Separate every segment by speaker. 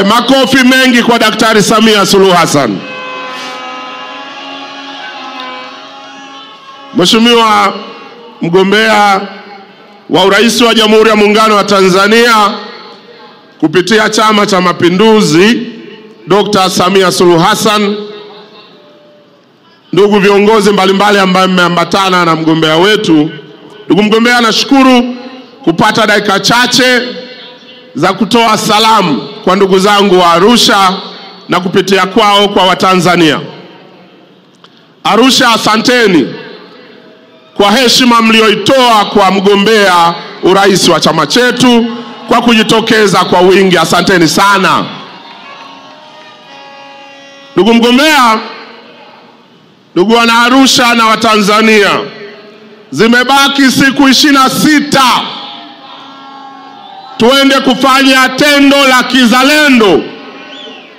Speaker 1: Makofi mengi kwa Daktari Samia Suluhu Hassan. Mheshimiwa mgombea wa urais wa Jamhuri ya Muungano wa Tanzania kupitia Chama cha Mapinduzi, Dr. Samia Suluhu Hassan, ndugu viongozi mbalimbali ambao mmeambatana na mgombea wetu. Ndugu mgombea, nashukuru kupata dakika chache za kutoa salamu kwa ndugu zangu wa Arusha na kupitia kwao kwa Watanzania. Arusha, asanteni kwa heshima mlioitoa kwa mgombea urais wa chama chetu kwa kujitokeza kwa wingi. Asanteni sana. Ndugu mgombea, ndugu wana Arusha na Watanzania, zimebaki siku 26 tuende kufanya tendo la kizalendo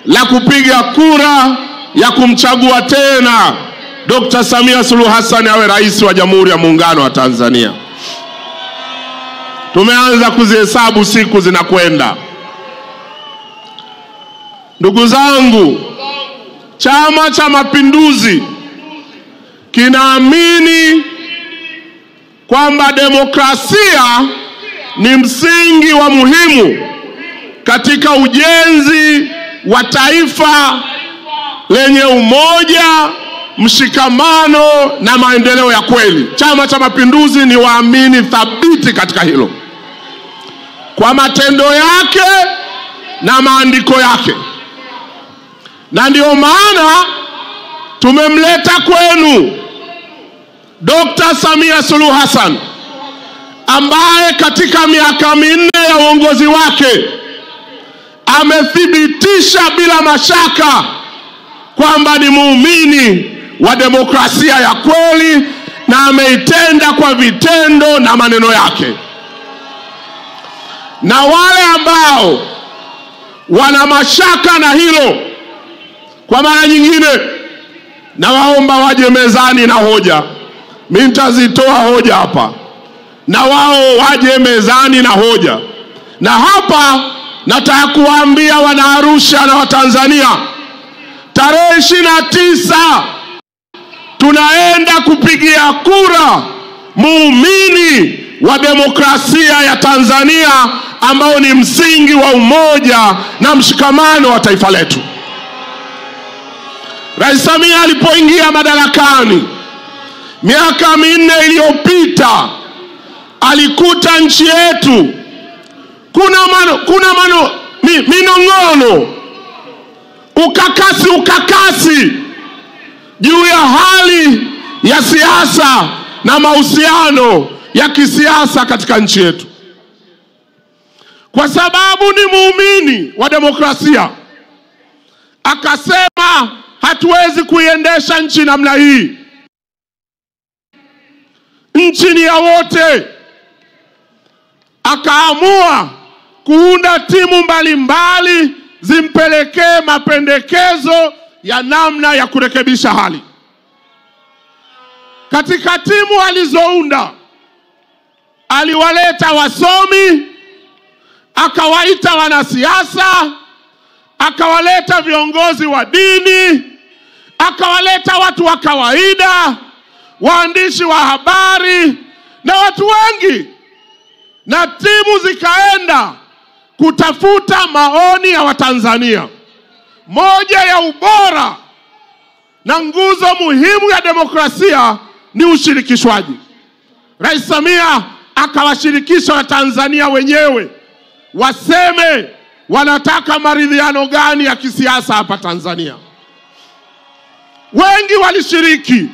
Speaker 1: la kupiga kura ya kumchagua tena Dr. Samia Suluhu Hassan awe rais wa Jamhuri ya Muungano wa Tanzania. Tumeanza kuzihesabu siku zinakwenda. Ndugu zangu, Chama cha Mapinduzi kinaamini kwamba demokrasia ni msingi wa muhimu katika ujenzi wa taifa lenye umoja, mshikamano na maendeleo ya kweli. Chama cha Mapinduzi ni waamini thabiti katika hilo, kwa matendo yake na maandiko yake. Na ndio maana tumemleta kwenu Dr. Samia Suluhu Hassan, ambaye katika miaka 4 ya uongozi wake amethibitisha bila mashaka kwamba ni muumini wa demokrasia ya kweli na ameitenda kwa vitendo na maneno yake. Na wale ambao wana mashaka na hilo, kwa mara nyingine na waomba waje mezani na hoja. Mimi nitazitoa hoja hapa, na wao waje mezani na hoja. Na hapa nataka kuambia wana Arusha na Watanzania, tarehe 29 tunaenda kupigia kura muumini wa demokrasia ya Tanzania, ambao ni msingi wa umoja na mshikamano wa taifa letu. Rais Samia alipoingia madarakani miaka 4 iliyopita, alikuta nchi yetu kuna minong'ono, ukakasi juu ya hali ya siasa na mahusiano ya kisiasa katika nchi yetu. Kwa sababu ni muumini wa demokrasia, akasema hatuwezi kuiendesha nchi namna hii. Nchi ni ya wote. Akaamua kuunda timu mbalimbali zimpelekee mapendekezo ya namna ya kurekebisha hali. Katika timu alizounda, aliwaleta wasomi, akawaita wanasiasa, akawaleta viongozi wa dini, akawaleta watu wa kawaida, waandishi wa habari na watu wengi. Na timu zikaenda kutafuta maoni ya Watanzania. Moja ya ubora na nguzo muhimu ya demokrasia ni ushirikishwaji. Rais Samia akawashirikisha Watanzania wenyewe waseme wanataka maridhiano gani ya kisiasa hapa Tanzania. Wengi walishiriki.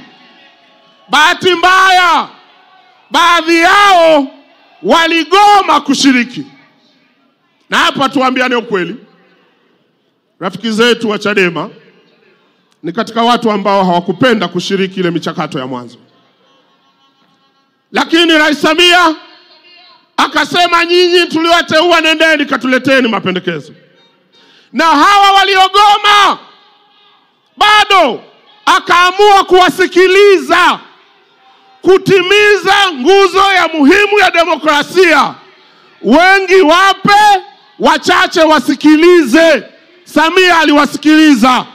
Speaker 1: Bahati mbaya, baadhi yao waligoma kushiriki. Na hapa tuambiane ukweli, rafiki zetu wa Chadema ni katika watu ambao hawakupenda kushiriki ile michakato ya mwanzo. Lakini Rais Samia akasema, nyinyi tuliwateua, nendeni katuleteni mapendekezo. Na hawa waliogoma bado akaamua kuwasikiliza, kutimiza nguzo ya muhimu ya demokrasia. Wengi wape wachache wasikilize. Samia aliwasikiliza.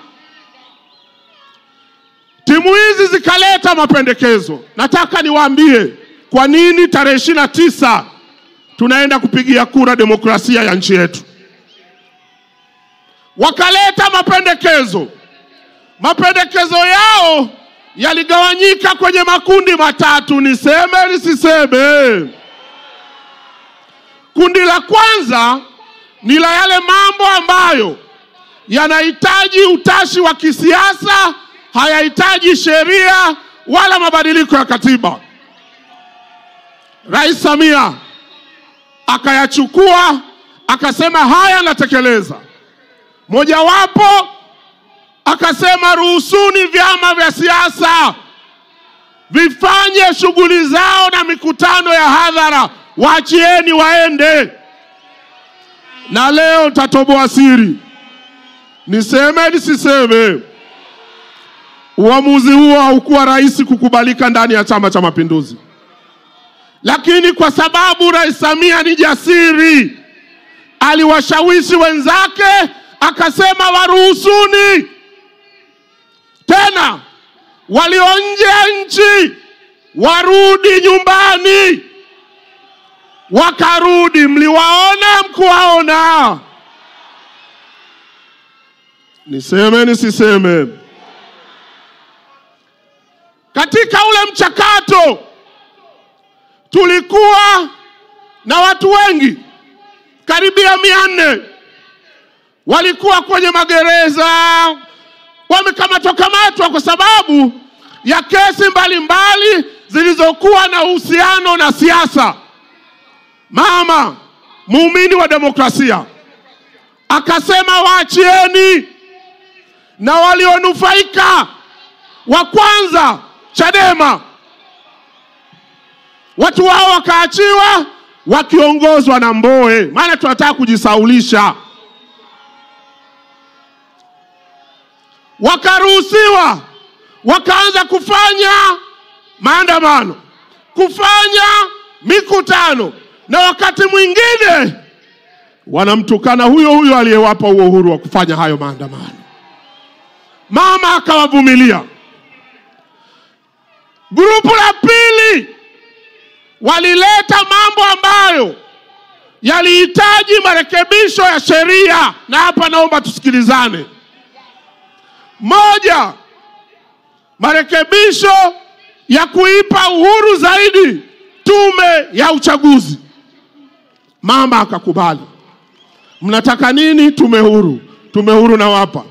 Speaker 1: Timu hizi zikaleta mapendekezo. Nataka niwaambie kwa nini tarehe 29 tunaenda kupigia kura demokrasia ya nchi yetu. Wakaleta mapendekezo. Mapendekezo yao yaligawanyika kwenye makundi matatu, niseme nisiseme. Kundi la kwanza ni la yale mambo ambayo yanahitaji utashi wa kisiasa, hayahitaji sheria wala mabadiliko ya katiba. Rais Samia akayachukua, akasema haya natekeleza. Mojawapo akasema ruhusuni vyama vya siasa vifanye shughuli zao na mikutano ya hadhara, waachieni waende. Na leo tatoboa siri, niseme nisiseme, uamuzi huo haukuwa rahisi kukubalika ndani ya Chama cha Mapinduzi. Lakini kwa sababu Rais Samia ni jasiri, aliwashawishi wenzake, akasema waruhusuni. Tena walio nje ya nchi warudi nyumbani. Wakarudi. Mliwaona, mkuwaona? Niseme nisiseme, katika ule mchakato tulikuwa na watu wengi, karibia 400 walikuwa kwenye magereza, wamekamatwa kwa sababu ya kesi mbalimbali zilizokuwa na uhusiano na siasa. Mama, muumini wa demokrasia, akasema waachieni. Na walionufaika wa kwanza Chadema, watu wao wakaachiwa wakiongozwa na Mbowe, maana tunataka kujisaulisha. Wakaruhusiwa, wakaanza kufanya maandamano, kufanya mikutano, na wakati mwingine wanamtukana huyo aliyewapa uhuru wa kufanya hayo maandamano. Mama akawavumilia. Grupu la pili walileta mambo ambayo yalihitaji marekebisho ya sheria, na hapa naomba tusikilizane. Moja, marekebisho ya kuipa uhuru zaidi tume ya uchaguzi. Mama akakubali. Mnataka nini? Tume huru. Tume huru na wapa.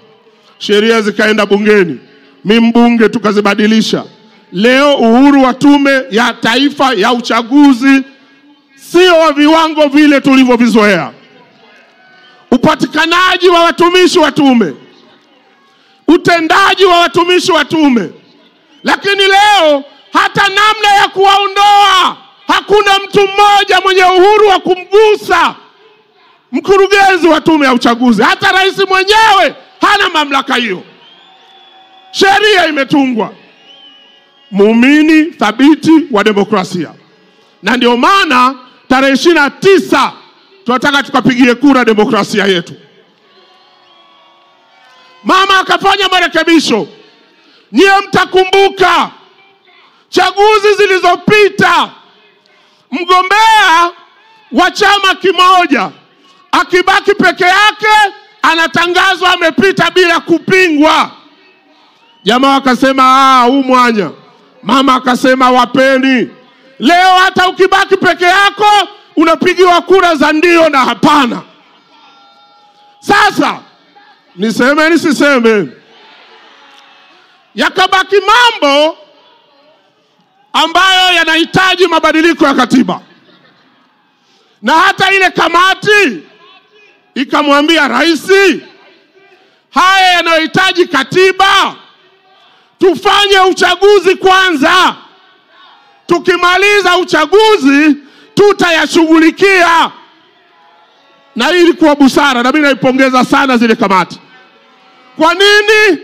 Speaker 1: Sheria zikaenda bungeni, mimi mbunge tukazibadilisha. Leo uhuru wa tume ya taifa ya uchaguzi sio wa viwango vile tulivyovizoea. Upatikanaji wa watumishi wa tume, utendaji wa watumishi wa tume. Lakini leo hata namna ya kuwaondoa, hakuna mtu mmoja mwenye uhuru wa kumgusa mkurugenzi wa tume ya uchaguzi. Hata rais mwenyewe hana mamlaka hiyo. Sheria imetungwa. Muumini thabiti wa demokrasia. Na ndio maana tarehe 29 tunataka tukapigie kura demokrasia yetu. Mama akafanya marekebisho. Nyie mtakumbuka chaguzi zilizopita, mgombea wa chama kimoja akibaki peke yake anatangazwa amepita bila kupingwa. Jamaa wakasema huu mwanya. Mama akasema wapeni. Leo hata ukibaki peke yako unapigiwa kura za ndio na hapana. Sasa niseme nisiseme, yakabaki mambo ambayo yanahitaji mabadiliko ya katiba. Na hata ile kamati ikamwambia rais, haya yanayohitaji katiba tufanye uchaguzi kwanza. Tukimaliza uchaguzi tutayashughulikia. Na hii ilikuwa busara, na mimi naipongeza sana zile kamati. Kwa nini?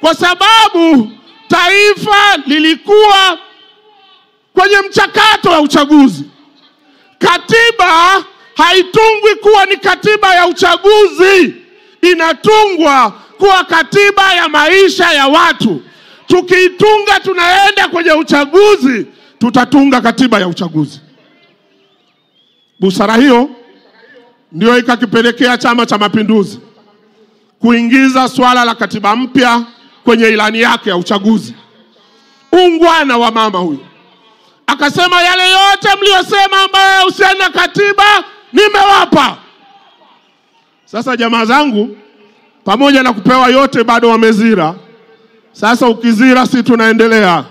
Speaker 1: Kwa sababu taifa lilikuwa kwenye mchakato wa uchaguzi. Katiba haitungwi kuwa ni katiba ya uchaguzi, inatungwa kuwa katiba ya maisha ya watu. Tukiitunga tunaenda kwenye uchaguzi, tutatunga katiba ya uchaguzi. Busara hiyo ndio ikakipelekea Chama cha Mapinduzi kuingiza swala la katiba mpya kwenye ilani yake ya uchaguzi. Ungwana wa mama huyu akasema, yale yote mliosema ambayo usiana katiba nimewapa. Sasa jamaa zangu, pamoja na kupewa yote bado wamezira. Sasa ukizira si tunaendelea.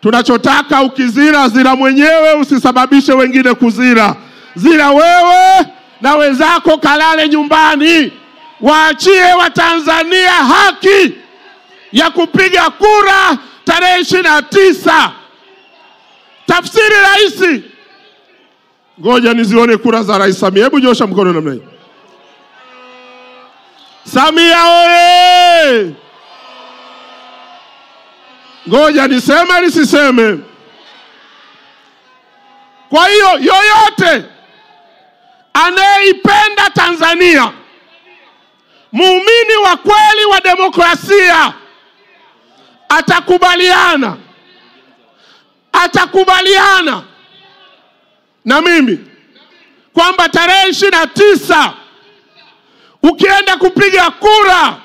Speaker 1: Tunachotaka ukizira, zira mwenyewe, usisababishe wengine kuzira. Zira wewe na wenzako, kalale nyumbani. Waachie Watanzania haki ya kupiga kura tarehe 29. Tafsiri rahisi. Ngoja nizione kura za Rais Samia. Hebu nyosha mkono namna hii. Samia oye! Ngoja niseme nisiseme. Kwa hiyo yoyote anayeipenda Tanzania, muumini wa kweli wa demokrasia, atakubaliana na mimi kwamba tarehe 29 ukienda kupiga kura,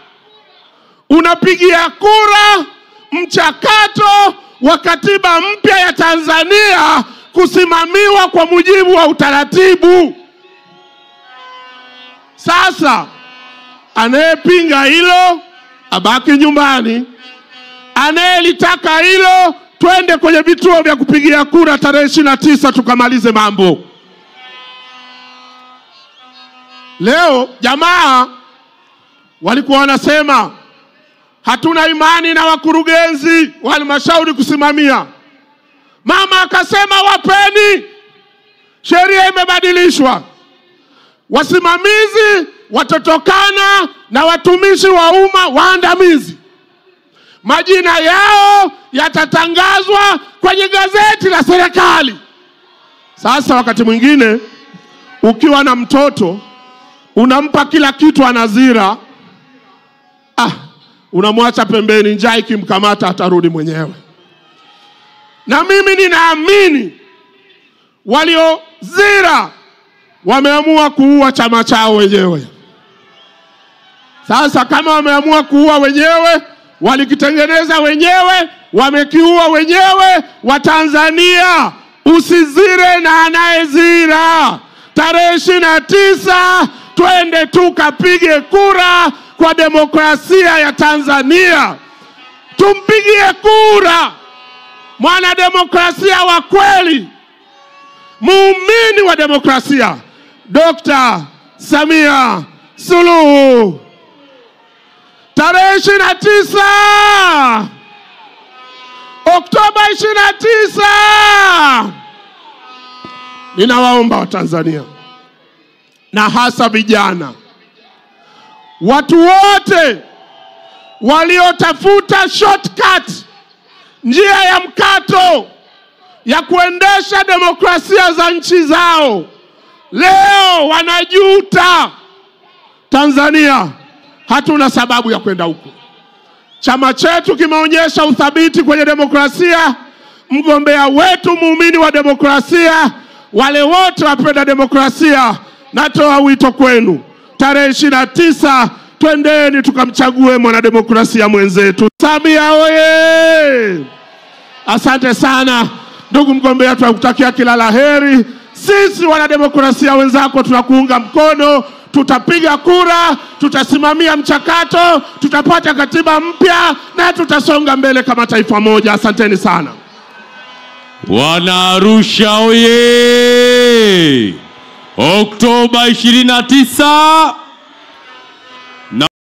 Speaker 1: unapigia kura mchakato wa katiba mpya ya Tanzania kusimamiwa kwa mujibu wa utaratibu. Sasa anayepinga hilo abaki nyumbani, anayelitaka hilo twende kwenye vituo vya kupigia kura tarehe 29 tukamalize mambo. Leo jamaa walikuwa wanasema hatuna imani na wakurugenzi wa halmashauri kusimamia. Mama akasema wapeni, sheria imebadilishwa. Wasimamizi watatokana na watumishi wa umma waandamizi. Majina yao yatatangazwa kwenye gazeti la serikali. Sasa wakati mwingine ukiwa na mtoto unampa kila kitu anazira, unamwacha pembeni, njaa ikimkamata atarudi mwenyewe. Na mimi ninaamini waliozira wameamua kuua chama chao wenyewe. Sasa kama wameamua kuua wenyewe, walikitengeneza wenyewe, wamekiua wenyewe. Watanzania, usizire na anayezira. Tarehe 29 twende tukapige kura kwa demokrasia ya Tanzania. Tumpigie kura mwana demokrasia wa kweli, muumini wa demokrasia, Dr. Samia Suluhu. Tarehe 29 Oktoba 29. Ninawaomba Watanzania na hasa vijana, watu wote waliotafuta shortcut, njia ya mkato ya kuendesha demokrasia za nchi zao, leo wanajuta. Tanzania hatuna sababu ya kwenda huko. Chama chetu kimeonyesha uthabiti kwenye demokrasia. Mgombea wetu muumini wa demokrasia. Wale wote wapenda demokrasia, natoa wito kwenu, tarehe 29 twendeni tukamchague mwanademokrasia mwenzetu. Samia oye! Asante sana ndugu mgombea, tunakutakia kila laheri. Sisi wanademokrasia wenzako tunakuunga mkono. Tutapiga kura, tutasimamia mchakato, tutapata katiba mpya na tutasonga mbele kama taifa moja. Asanteni sana.
Speaker 2: Wanaarusha oye! Oktoba 29